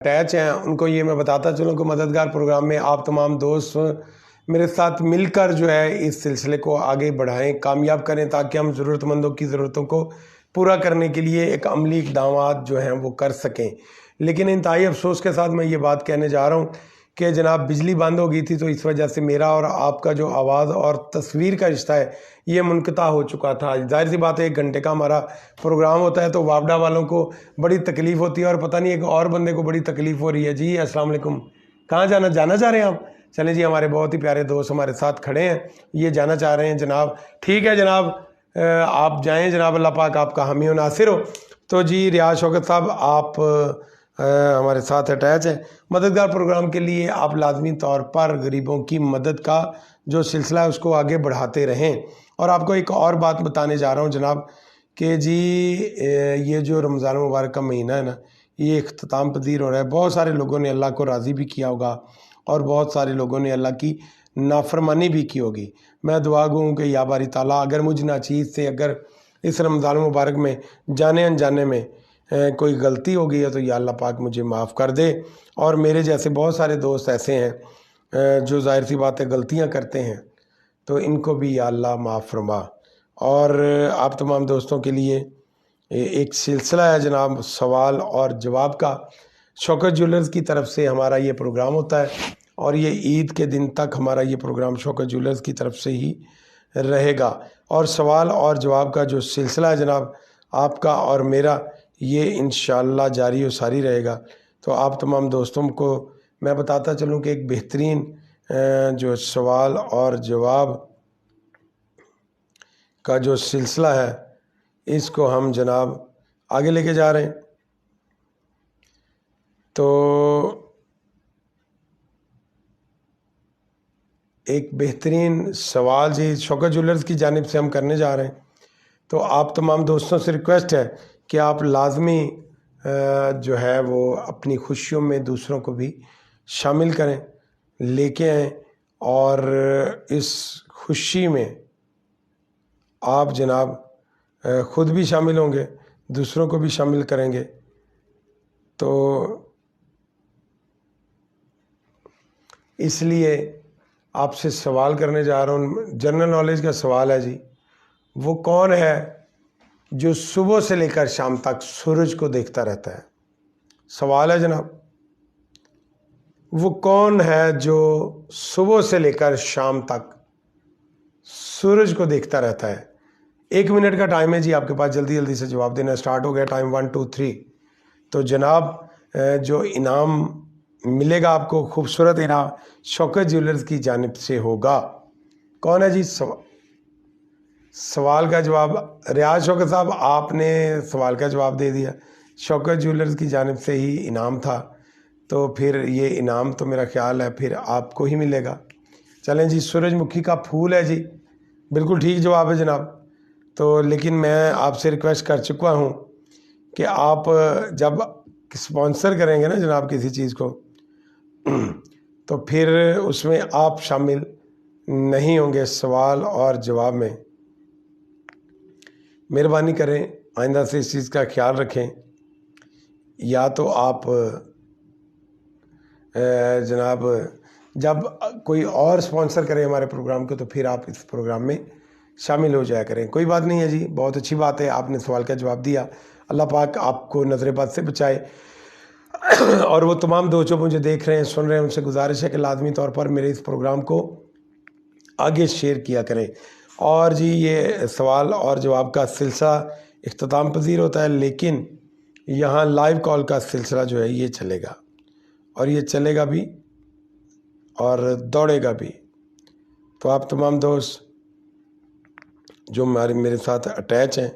Attach ہیں ان کو یہ میں بتاتا چلوں کہ مددگار پروگرام میں آپ تمام دوست میرے ساتھ مل کر جو ہے اس سلسلے کو آگے بڑھائیں، کامیاب کریں، تاکہ ہم ضرورت مندوں کی ضرورتوں کو پورا کرنے کے لیے ایک عملی اقدامات جو ہیں وہ کر سکیں۔ لیکن انتہائی افسوس کے ساتھ میں یہ بات کہنے جا رہا ہوں کہ جناب بجلی بند ہو گئی تھی، تو اس وجہ سے میرا اور آپ کا جو آواز اور تصویر کا رشتہ ہے یہ منقطع ہو چکا تھا۔ ظاہر سی بات ہے 1 گھنٹے کا ہمارا پروگرام ہوتا ہے، تو واپڈا والوں کو بڑی تکلیف ہوتی ہے، اور پتہ نہیں ایک اور بندے کو بڑی تکلیف ہو رہی ہے۔ جی السلام علیکم، کہاں جانا چاہ رہے ہیں آپ؟ چلیں جی، ہمارے بہت ہی پیارے دوست ہمارے ساتھ کھڑے ہیں، یہ جانا چاہ رہے ہیں جناب۔ ٹھیک ہے جناب، آپ جائیں جناب، اللہ پاک آپ کا حامی و ناصر ہو۔ تو جی ریاض شوکت صاحب آپ ہمارے ساتھ اٹیچ ہیں۔ مددگار پروگرام کے لیے آپ لازمی طور پر غریبوں کی مدد کا جو سلسلہ ہے اس کو آگے بڑھاتے رہیں۔ اور آپ کو ایک اور بات بتانے جا رہا ہوں جناب کہ جی یہ جو رمضان مبارک کا مہینہ ہے نا، یہ اختتام پذیر ہو رہا ہے۔ بہت سارے لوگوں نے اللہ کو راضی بھی کیا ہوگا، اور بہت سارے لوگوں نے اللہ کی نافرمانی بھی کی ہوگی۔ میں دعا گو ہوں کہ یا باری تعالیٰ اگر مجھ ناچیز سے اگر اس رمضان مبارک میں جانے انجانے میں کوئی غلطی ہو گئی ہے تو یا اللہ پاک مجھے معاف کر دے۔ اور میرے جیسے بہت سارے دوست ایسے ہیں جو ظاہر سی بات ہے غلطیاں کرتے ہیں، تو ان کو بھی یا اللہ معاف فرما۔ اور آپ تمام دوستوں کے لیے ایک سلسلہ ہے جناب سوال اور جواب کا۔ شوکت جولرز کی طرف سے ہمارا یہ پروگرام ہوتا ہے، اور یہ عید کے دن تک ہمارا یہ پروگرام شوکت جولرز کی طرف سے ہی رہے گا۔ اور سوال اور جواب کا جو سلسلہ ہے جناب آپ کا اور میرا، یہ انشاءاللہ جاری و ساری رہے گا۔ تو آپ تمام دوستوں کو میں بتاتا چلوں کہ ایک بہترین جو سوال اور جواب کا جو سلسلہ ہے اس کو ہم جناب آگے لے کے جا رہے ہیں۔ تو ایک بہترین سوال جی شوکت جولرز کی جانب سے ہم کرنے جا رہے ہیں۔ تو آپ تمام دوستوں سے ریکویسٹ ہے کہ آپ لازمی جو ہے وہ اپنی خوشیوں میں دوسروں کو بھی شامل کریں، لے کے آئیں، اور اس خوشی میں آپ جناب خود بھی شامل ہوں گے، دوسروں کو بھی شامل کریں گے۔ تو اس لیے آپ سے سوال کرنے جا رہا ہوں، جنرل نالج کا سوال ہے جی، وہ کون ہے جو صبح سے لے کر شام تک سورج کو دیکھتا رہتا ہے؟ سوال ہے جناب، وہ کون ہے جو صبح سے لے کر شام تک سورج کو دیکھتا رہتا ہے؟ 1 منٹ کا ٹائم ہے جی آپ کے پاس، جلدی سے جواب دینا سٹارٹ ہو گیا، ٹائم 1 2 3۔ تو جناب جو انعام ملے گا آپ کو، خوبصورت انعام شوکت جولرز کی جانب سے ہوگا۔ کون ہے جی؟ سوال کا جواب ریاض شوکت صاحب آپ نے سوال کا جواب دے دیا، شوکت جولرز کی جانب سے ہی انعام تھا، تو پھر یہ انعام تو میرا خیال ہے پھر آپ کو ہی ملے گا۔ چلیں جی، سورج مکھی کا پھول ہے جی، بالکل ٹھیک جواب ہے جناب۔ تو لیکن میں آپ سے ریکویسٹ کر چکا ہوں کہ آپ جب اسپانسر کریں گے نا جناب کسی چیز کو، تو پھر اس میں آپ شامل نہیں ہوں گے سوال اور جواب میں۔ مہربانی کریں آئندہ سے اس چیز کا خیال رکھیں۔ یا تو آپ جناب جب کوئی اور اسپانسر کرے ہمارے پروگرام کو تو پھر آپ اس پروگرام میں شامل ہو جایا کریں۔ کوئی بات نہیں ہے جی، بہت اچھی بات ہے، آپ نے سوال کا جواب دیا، اللہ پاک آپ کو نظر بد سے بچائے۔ اور وہ تمام دوست جو مجھے دیکھ رہے ہیں سن رہے ہیں ان سے گزارش ہے کہ لازمی طور پر میرے اس پروگرام کو آگے شیئر کیا کریں۔ اور جی یہ سوال اور جواب کا سلسلہ اختتام پذیر ہوتا ہے، لیکن یہاں لائیو کال کا سلسلہ جو ہے یہ چلے گا، اور یہ چلے گا بھی اور دوڑے گا بھی۔ تو آپ تمام دوست جو میرے ساتھ اٹیچ ہیں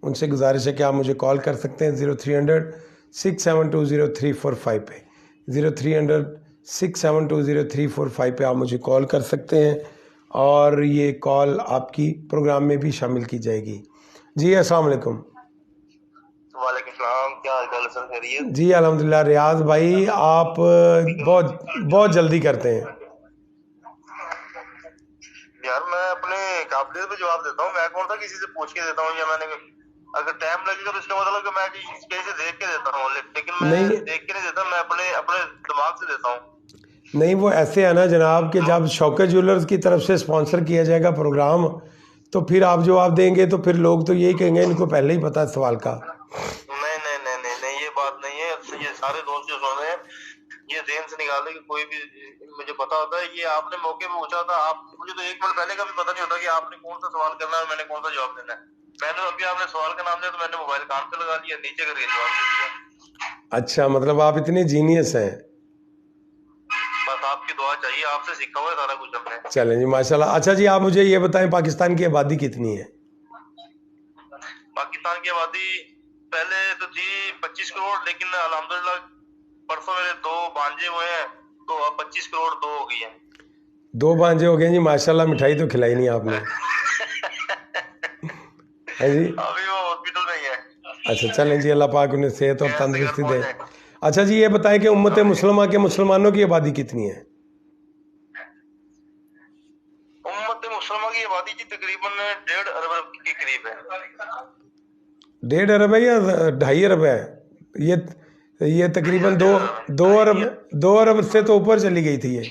ان سے گزارش ہے کہ آپ مجھے کال کر سکتے ہیں 0300-6720345 پہ، 0300-6720345 پہ آپ مجھے کال کر سکتے ہیں، اور یہ کال آپ کی پروگرام میں بھی شامل کی جائے گی۔ جی السلام علیکم۔ وعلیکم السلام، کیا حال چال ہے سر؟ خیریت؟ جی الحمدللہ۔ ریاض بھائی آپ بہت جلدی کرتے ہیں یار، میں اپنے قابلیت پہ جواب دیتا ہوں، میں کون تھا کسی سے پوچھ کے دیتا ہوں، یا میں نے अगर टाइम लगेगा तो इसका मतलब कि मैं कहीं से देख के देता हूँ, लेकिन मैं नहीं देख के नहीं देता, मैं अपने अपने दिमाग से देता हूँ। नहीं, वो ऐसे है ना जनाब कि जब शौकत ज्वेलर्स की तरफ से स्पॉन्सर किया जाएगा प्रोग्राम, तो फिर आप जवाब देंगे तो फिर लोग तो यही कहेंगे इनको पहले ही पता है सवाल का। नहीं नहीं नहीं नहीं नहीं, ये बात नहीं है। ये सारे दोस्त जो सुन रहे हैं, ये ज़हन से निकाल दे कि कोई भी, मुझे पता होता है ये आपने मौके पे पूछा था। आप मुझे तो 1 मिनट पहले का भी पता नहीं होता कि आपने कौन सा सवाल करना है और मैंने कौन सा जवाब देना है। मैंने अभी आपने सवाल का नाम दिया तो मैंने मोबाइल कान पे लगा लिया, नीचे करके जवाब दे दिया। अच्छा, मतलब आप इतने जीनियस हैं। बस आपकी दुआ चाहिए, आपसे सीखा हुआ है सारा कुछ हमने। चलें जी, माशाल्लाह। अच्छा जी, आप मुझे ये बताएं पाकिस्तान की आबादी कितनी है? पाकिस्तान की आबादी पहले तो थी 25 करोड़, लेकिन अल्हम्दुलिल्लाह परसों मेरे 2 भांजे हुए हैं, तो अब 25 करोड़ 2 हो गई है। 2 भांजे हो गए जी, माशाल्लाह। मिठाई तो खिलाई नहीं आपने। है जी। अभी वो हॉस्पिटल में ही है। अच्छा, चलें जी, अल्लाह पाक उन्हें सेहत और गैस से घर तंदुरुस्ती दे। पहुंच जाएगा। अच्छा जी, ये बताएं कि उम्मत मुसलमा के मुसलमानों की आबादी कितनी है? उम्मत मुसलमान की आबादी की तकरीबन 1.5 अरब के करीब है। 1.5 अरब है या 2.5 अरब है? ये तकरीबन 2 अरब से तो ऊपर चली गई थी ये।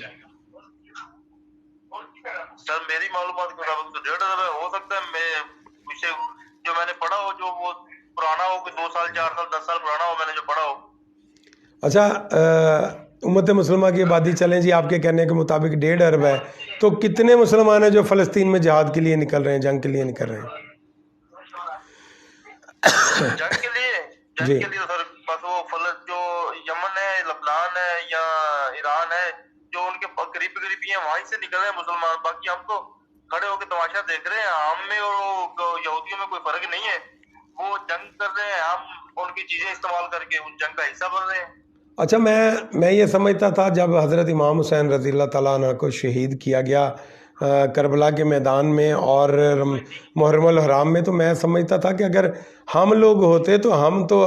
सर मेरी मालूमात के मुताबिक तो 1.5 अरब है। हो सकता है मैं मुझे जो मैंने पढ़ा हो, जो वो पुराना हो, कि 2 साल 4 साल 10 साल पुराना हो, मैंने जो पढ़ा हो। अच्छा, उम्मत मुसलमा की आबादी, चलें जी, आपके कहने के मुताबिक 1.5 अरब है, तो कितने मुसलमान हैं जो फ़लस्तीन में जिहाद के लिए निकल रहे हैं, जंग के लिए निकल रहे हैं? जंग जी। के लिए सर बस वो जो यमन है, लबनान है या ईरान है, जो उनके करीब करीबी हैं, वहीं से निकल रहे हैं मुसलमान। बाकी हम तो खड़े होकर तमाशा देख रहे हैं। हम में और यहूदियों में कोई फर्क नहीं है। वो जंग कर रहे हैं, हम उनकी चीजें इस्तेमाल करके उन जंग का हिस्सा बन रहे हैं। अच्छा, मैं ये समझता था जब हज़रत इमाम हुसैन रज़ी अल्लाह तआला अन्हु को शहीद किया गया करबला के मैदान में और मुहर्रमुल हराम में, तो मैं समझता था कि अगर हम लोग होते तो हम तो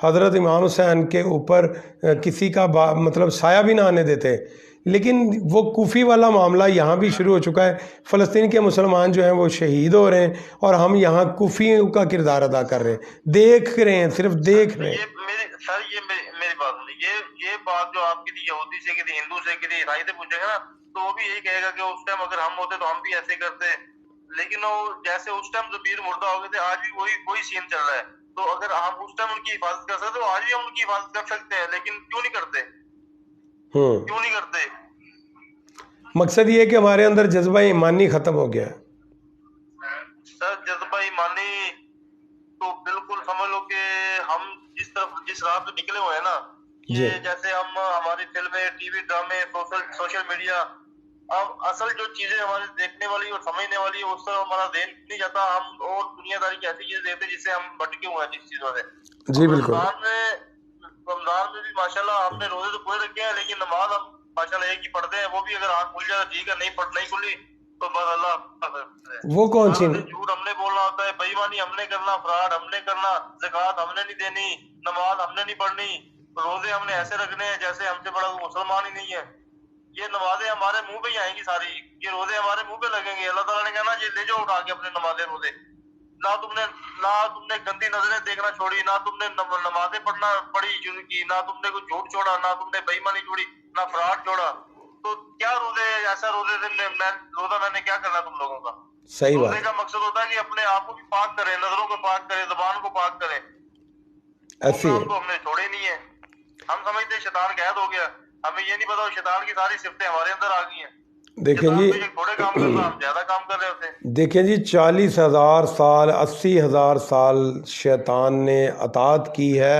हज़रत इमाम हुसैन के ऊपर किसी का मतलब साया भी ना आने देते। लेकिन वो कूफ़ी वाला मामला यहाँ भी शुरू हो चुका है। फ़लस्तीन के मुसलमान जो हैं वो शहीद हो रहे हैं और हम यहाँ कूफ़ियों का किरदार अदा कर रहे हैं, देख रहे हैं, सिर्फ देख रहे हैं। मेरी बात सुनिए, ये बात जो आप किसी यहूदी से, किसी हिंदू से, किसी ईसाई से पूछेंगे ना, तो वो भी यही कहेगा कि उस टाइम अगर हम होते तो हम भी ऐसे करते। लेकिन वो जैसे उस टाइम जो वीर मुर्दा हो गए थे, आज भी वही सीन चल रहा है। तो अगर हम उस टाइम उनकी हिफाजत कर सकते तो आज भी हम उनकी हिफाजत कर सकते हैं, लेकिन क्यों नहीं करते? क्यों नहीं करते? मकसद ये है कि हमारे अंदर जज्बा ईमानी खत्म हो गया है। सर जज्बा ईमानी तो बिल्कुल समझ लो कि हम जिस राह पे निकले हुए हैं ना, ये जैसे हम हमारी फिल्में, टीवी ड्रामे, सोशल मीडिया, अब असल जो चीजें हमारे देखने वाली और समझने वाली है, उस तरफ हमारा ध्यान नहीं जाता। हम और दुनियादारी की ऐसी चीजें देखते हैं जिससे हम भटके हुए हैं जिस चीजों से। जी बिल्कुल। रमजान में भी माशाल्लाह हमने रोजे तो पूरे रखे हैं, लेकिन नमाज हम माशाल्लाह एक ही पढ़ते हैं। वो भी अगर आँख खुल जाए ठीक है, नहीं खुली तो बस अल्लाह। वो कौन सी? झूठ हमने बोलना होता है, बेईमानी हमने करना, फ्रॉड हमने करना, ज़कात हमने नहीं देनी, नमाज हमने नहीं पढ़नी, रोजे हमने ऐसे रखने हैं जैसे हमसे बड़ा मुसलमान ही नहीं है। ये नमाजें हमारे मुंह पे ही आएंगी सारी, ये रोजे हमारे मुंह पे लगेंगे। अल्लाह ताला ने कहना ये ले जाओ उठा के अपने नमाजें रोजे। ना तुमने गंदी नजरें देखना छोड़ी, ना तुमने नमाजें पढ़ना पड़ी शुरू की, ना तुमने कुछ झूठ छोड़ा, ना तुमने बेईमानी छोड़ी, ना फ्रॉड छोड़ा। तो क्या रोजे, ऐसा रोजा मैंने क्या करना तुम लोगों का? सही बात। रोजे का मकसद होता है कि अपने आप को भी पाक करें, नजरों को पाक करें, जुबान को पाक करें। ऐसी तो हमने छोड़े नहीं है। हम समझते शैतान कैद हो गया, हमें ये नहीं पता शैतान की सारी सिफतें हमारे अंदर आ गई हैं। देखें जी, थोड़े काम करना, हम ज्यादा काम कर रहे होते हैं। देखें जी, 40,000 साल 80,000 साल शैतान ने अतात की है,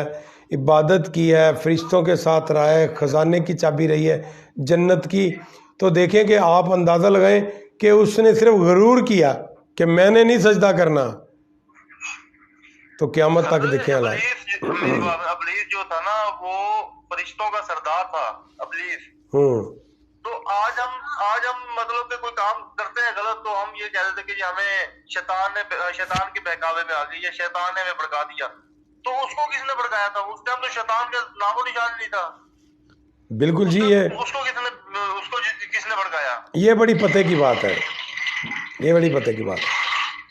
इबादत की है, फरिश्तों के साथ रहा है, ख़जाने की चाबी रही है जन्नत की। तो देखें कि आप अंदाज़ा लगाएं कि उसने सिर्फ गरूर किया कि मैंने नहीं सजदा करना, तो क़यामत तक देखें हालात। अबलीस जो था ना, वो फरिश्तों का सरदार था अबलीस। तो आज हम मतलब कि कोई काम करते हैं गलत, तो हम ये कह देते कि हमें शैतान के बहकावे में आ गई, या शैतान ने हमें भड़का दिया। तो उसको किसने भड़काया था? उस टाइम तो शैतान का नामो निशान नहीं था। बिल्कुल जी, उसको किसने भड़काया? ये बड़ी पते की बात है, ये बड़ी पते की बात है।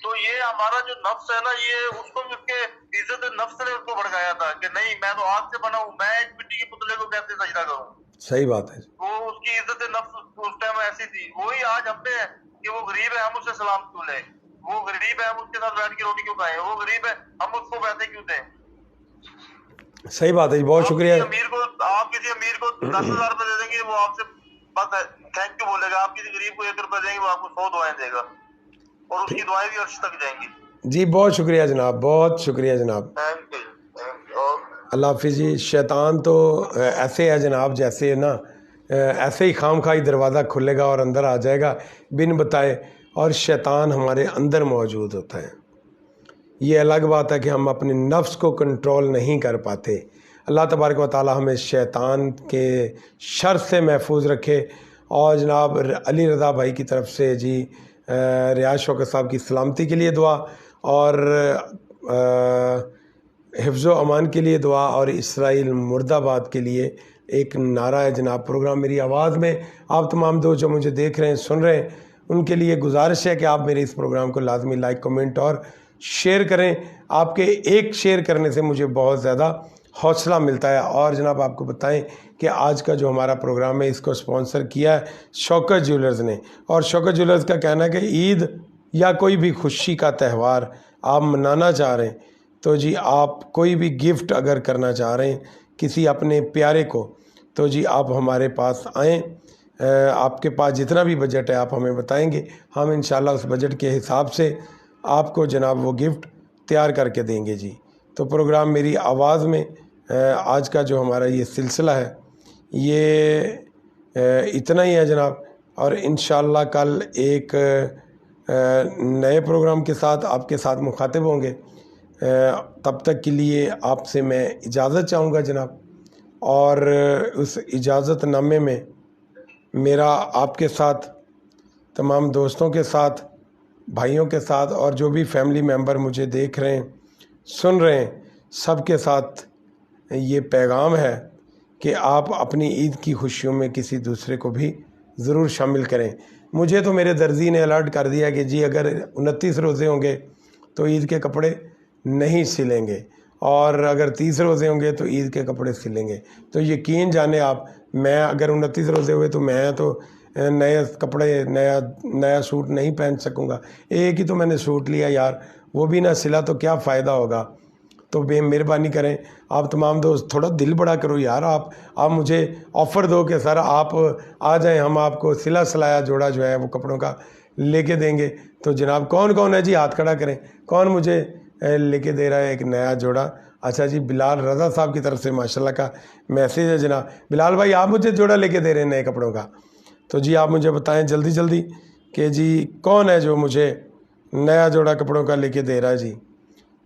तो ये हमारा जो नफ्स है ना, ये उसको भी उसके इज्जत नफ्स ने उसको भड़काया था कि नहीं मैं तो आग से बना हूँ, मैं एक मिट्टी के पुतले को कैसे सजदा करूँ। सही बात है। वो उसकी इज्जत नफ्स उस टाइम ऐसी थी। वही आज हम पे है कि वो गरीब है, हम उससे सलाम क्यों लें, वो गरीब है हम उसके साथ बैठ के रोटी क्यों खाएं, वो गरीब है हम उसको पैसे क्यों दें। सही बात है जी, बहुत शुक्रिया। आप किसी अमीर को 10,000 रुपए दे देंगे, वो आपसे बस थैंक यू बोलेगा। आप किसी गरीब को 1 रुपए देंगे, वो आपको 100 दुआएं देगा और उसकी दुआएं भी अर्श तक जाएंगी। जी बहुत शुक्रिया जनाब, बहुत शुक्रिया जनाब। Thank you. अल्लाह हाफिज़ जी। शैतान तो ऐसे है जनाब, जैसे ना ऐसे ही खामखाई दरवाज़ा खुलेगा और अंदर आ जाएगा बिन बताए, और शैतान हमारे अंदर मौजूद होता है। ये अलग बात है कि हम अपने नफ्स को कंट्रोल नहीं कर पाते। अल्लाह तबारक व तआला हमें शैतान के शर से महफूज रखे। और जनाब अली रज़ा भाई की तरफ से जी रियाज शौकत साहब की सलामती के लिए दुआ, और हिफ्ज़ व अमान के लिए दुआ, और इसराइल मुर्दाबाद के लिए एक नारा है जनाब। प्रोग्राम मेरी आवाज़ में आप तमाम दोस्त जो मुझे देख रहे हैं, सुन रहे हैं, उनके लिए गुजारिश है कि आप मेरे इस प्रोग्राम को लाजमी लाइक, कमेंट और शेयर करें। आपके एक शेयर करने से मुझे बहुत ज़्यादा हौसला मिलता है। और जनाब आपको बताएं कि आज का जो हमारा प्रोग्राम है, इसको स्पॉन्सर किया है शौकत ज्वेलर्स ने। और शौकत ज्वेलर्स का कहना है कि ईद या कोई भी खुशी का त्यौहार आप मनाना चाह रहे हैं, तो जी आप कोई भी गिफ्ट अगर करना चाह रहे हैं किसी अपने प्यारे को, तो जी आप हमारे पास आएँ। आपके पास जितना भी बजट है आप हमें बताएंगे, हम इंशाल्लाह उस बजट के हिसाब से आपको जनाब वो गिफ्ट तैयार करके देंगे जी। तो प्रोग्राम मेरी आवाज़ में आज का जो हमारा ये सिलसिला है, ये इतना ही है जनाब। और इंशाल्लाह कल एक नए प्रोग्राम के साथ आपके साथ मुखातिब होंगे। तब तक के लिए आपसे मैं इजाज़त चाहूँगा जनाब। और उस इजाज़तनामे में मेरा आपके साथ, तमाम दोस्तों के साथ, भाइयों के साथ, और जो भी फैमिली मेम्बर मुझे देख रहे हैं, सुन रहे हैं, सब के साथ ये पैगाम है कि आप अपनी ईद की खुशियों में किसी दूसरे को भी ज़रूर शामिल करें। मुझे तो मेरे दर्जी ने अलर्ट कर दिया कि जी अगर 29 रोज़े होंगे तो ईद के कपड़े नहीं सिलेंगे, और अगर 30 रोज़े होंगे तो ईद के कपड़े सिलेंगे। तो यकीन जाने आप, मैं अगर 29 रोज़े हुए तो मैं तो नए कपड़े, नया सूट नहीं पहन सकूँगा। एक ही तो मैंने सूट लिया यार, वो भी ना सिला तो क्या फ़ायदा होगा। तो मेहरबानी करें आप तमाम दोस्त, थोड़ा दिल बड़ा करो यार। आप मुझे ऑफ़र दो कि सर आप आ जाएं, हम आपको सिला सिलाया जोड़ा जो है वो कपड़ों का लेके देंगे। तो जनाब कौन कौन है जी, हाथ खड़ा करें, कौन मुझे लेके दे रहा है एक नया जोड़ा। अच्छा जी, बिलाल रज़ा साहब की तरफ से माशाल्लाह का मैसेज है जनाब। बिलाल भाई आप मुझे जोड़ा लेके दे रहे हैं नए कपड़ों का। तो जी आप मुझे बताएं जल्दी जल्दी कि जी कौन है जो मुझे नया जोड़ा कपड़ों का लेके दे रहा है जी।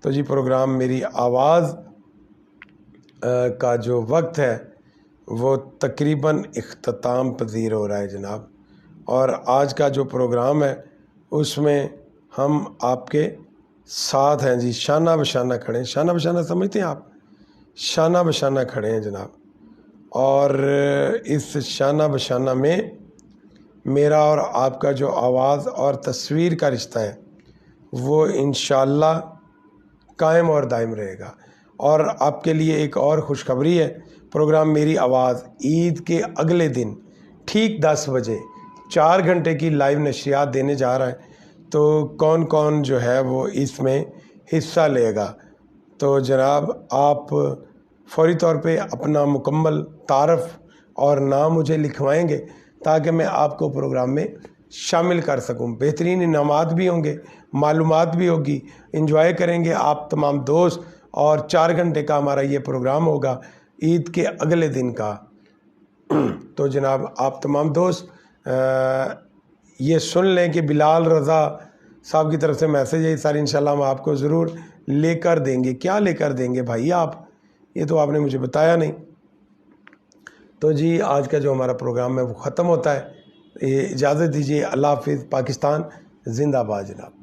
तो जी प्रोग्राम मेरी आवाज़ का जो वक्त है वो तकरीबन इख्तिताम पजीर हो रहा है जनाब। और आज का जो प्रोग्राम है उसमें हम आपके साथ हैं जी, शाना बशाना खड़े हैं। शाना बशाना समझते हैं आप? शाना बशाना खड़े हैं जनाब। और इस शाना बशाना में मेरा और आपका जो आवाज़ और तस्वीर का रिश्ता है वो इंशाअल्लाह कायम और दायम रहेगा। और आपके लिए एक और खुशखबरी है, प्रोग्राम मेरी आवाज़ ईद के अगले दिन ठीक 10 बजे 4 घंटे की लाइव नशरियात देने जा रहा है। तो कौन कौन जो है वो इसमें हिस्सा लेगा, तो जनाब आप फौरी तौर पे अपना मुकम्मल तारफ़ और नाम मुझे लिखवाएंगे ताकि मैं आपको प्रोग्राम में शामिल कर सकूं। बेहतरीन इनामात भी होंगे, मालूमात भी होगी, एंजॉय करेंगे आप तमाम दोस्त। और 4 घंटे का हमारा ये प्रोग्राम होगा ईद के अगले दिन का। तो जनाब आप तमाम दोस्त ये सुन लें कि बिलाल रज़ा साहब की तरफ से मैसेज है सर, इंशाल्लाह हम आपको ज़रूर लेकर देंगे। क्या लेकर देंगे भाई आप, ये तो आपने मुझे बताया नहीं। तो जी आज का जो हमारा प्रोग्राम है वो ख़त्म होता है। इजाज़त दीजिए, अल्लाह हाफ़िज़। पाकिस्तान ज़िंदाबाद जनाब।